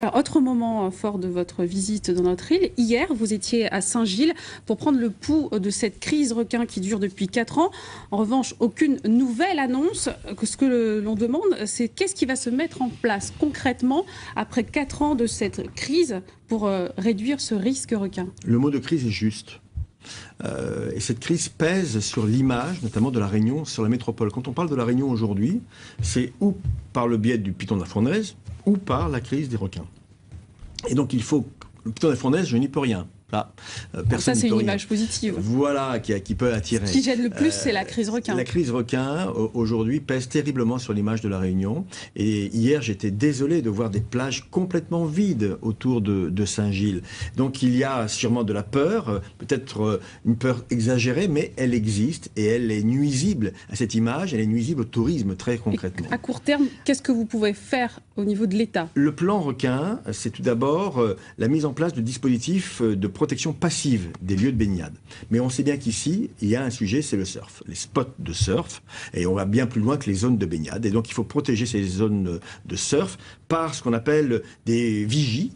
Alors, autre moment fort de votre visite dans notre île, hier vous étiez à Saint-Gilles pour prendre le pouls de cette crise requin qui dure depuis 4 ans. En revanche, aucune nouvelle annonce. Ce que l'on demande, c'est qu'est-ce qui va se mettre en place concrètement après 4 ans de cette crise pour réduire ce risque requin. Le mot de crise est juste. Et cette crise pèse sur l'image, notamment de la Réunion, sur la métropole. Quand on parle de la Réunion aujourd'hui, c'est ou par le biais du piton de la fournaise, ou par la crise des requins. Et donc il faut... Le piton de la fournaise, je n'y peux rien. Là, ça, c'est une image positive. Voilà, qui peut attirer. Ce qui gêne le plus, c'est la crise requin. La crise requin, aujourd'hui, pèse terriblement sur l'image de la Réunion. Et hier, j'étais désolé de voir des plages complètement vides autour de Saint-Gilles. Donc il y a sûrement de la peur, peut-être une peur exagérée, mais elle existe et elle est nuisible à cette image, elle est nuisible au tourisme, très concrètement. Et à court terme, qu'est-ce que vous pouvez faire au niveau de l'État? Le plan requin, c'est tout d'abord la mise en place de dispositifs de protection passive des lieux de baignade. Mais on sait bien qu'ici, il y a un sujet, c'est le surf. Les spots de surf, et on va bien plus loin que les zones de baignade. Et donc il faut protéger ces zones de surf par ce qu'on appelle des vigies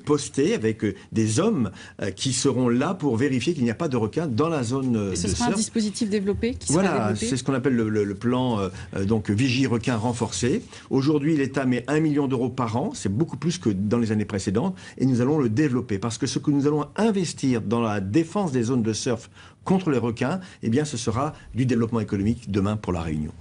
postées avec des hommes qui seront là pour vérifier qu'il n'y a pas de requins dans la zone de surf. Ce sera un dispositif développé qui sera Voilà, développé. c'est ce qu'on appelle le plan donc vigie requin renforcé. Aujourd'hui, l'État met 1 million d'euros par an, c'est beaucoup plus que dans les années précédentes, et nous allons le développer parce que ce que nous allons investir dans la défense des zones de surf contre les requins, eh bien, ce sera du développement économique demain pour la Réunion.